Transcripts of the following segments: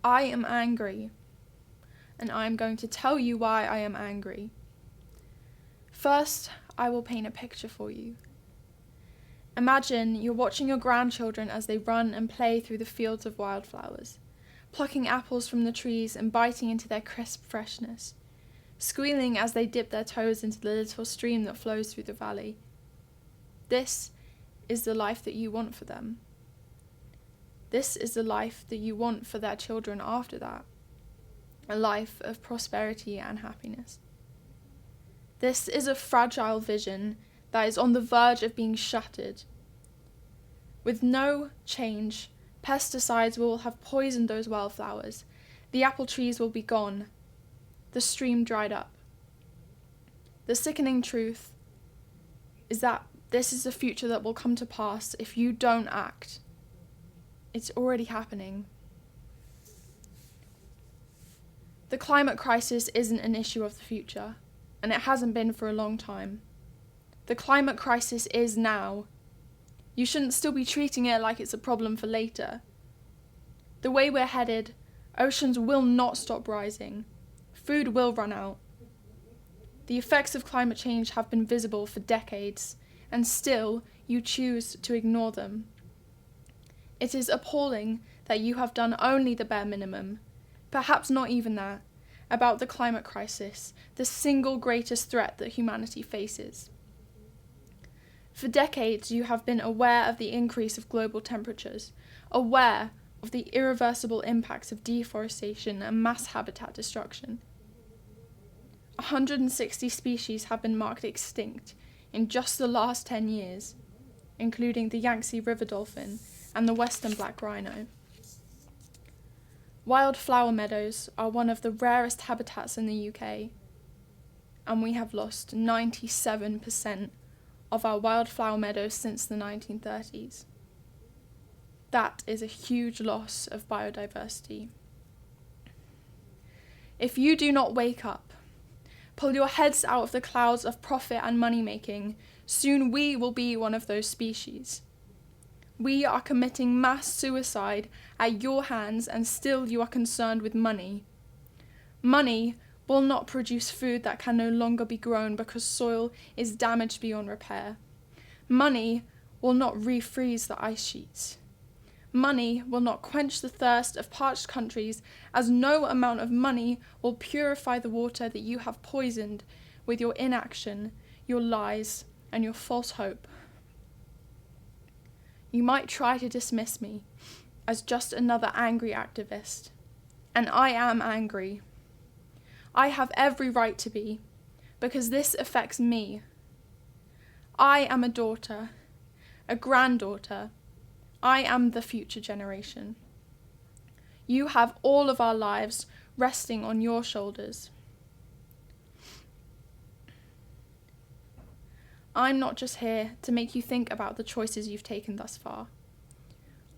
I am angry, and I am going to tell you why I am angry. First, I will paint a picture for you. Imagine you're watching your grandchildren as they run and play through the fields of wildflowers, plucking apples from the trees and biting into their crisp freshness, squealing as they dip their toes into the little stream that flows through the valley. This is the life that you want for them. This is the life that you want for their children after that. A life of prosperity and happiness. This is a fragile vision that is on the verge of being shattered. With no change, pesticides will have poisoned those wildflowers. The apple trees will be gone. The stream dried up. The sickening truth is that this is the future that will come to pass if you don't act. It's already happening. The climate crisis isn't an issue of the future, and it hasn't been for a long time. The climate crisis is now. You shouldn't still be treating it like it's a problem for later. The way we're headed, oceans will not stop rising. Food will run out. The effects of climate change have been visible for decades, and still you choose to ignore them. It is appalling that you have done only the bare minimum, perhaps not even that, about the climate crisis, the single greatest threat that humanity faces. For decades, you have been aware of the increase of global temperatures, aware of the irreversible impacts of deforestation and mass habitat destruction. 160 species have been marked extinct in just the last 10 years, including the Yangtze river dolphin and the western black rhino. Wildflower meadows are one of the rarest habitats in the UK, and we have lost 97% of our wildflower meadows since the 1930s. That is a huge loss of biodiversity. If you do not wake up, pull your heads out of the clouds of profit and money making, soon we will be one of those species. We are committing mass suicide at your hands, and still you are concerned with money. Money will not produce food that can no longer be grown because soil is damaged beyond repair. Money will not refreeze the ice sheets. Money will not quench the thirst of parched countries, as no amount of money will purify the water that you have poisoned with your inaction, your lies, and your false hope. You might try to dismiss me as just another angry activist, and I am angry. I have every right to be, because this affects me. I am a daughter, a granddaughter. I am the future generation. You have all of our lives resting on your shoulders. I'm not just here to make you think about the choices you've taken thus far.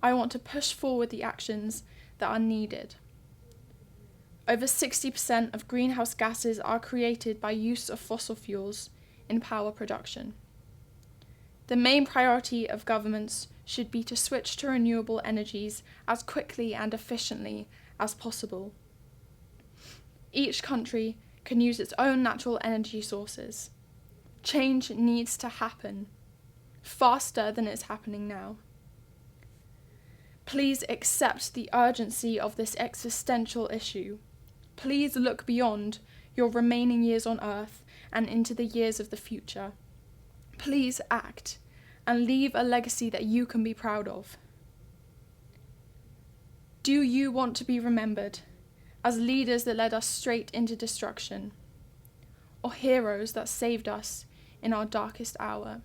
I want to push forward the actions that are needed. Over 60% of greenhouse gases are created by use of fossil fuels in power production. The main priority of governments should be to switch to renewable energies as quickly and efficiently as possible. Each country can use its own natural energy sources. Change needs to happen, faster than it's happening now. Please accept the urgency of this existential issue. Please look beyond your remaining years on Earth and into the years of the future. Please act and leave a legacy that you can be proud of. Do you want to be remembered as leaders that led us straight into destruction, or heroes that saved us in our darkest hour?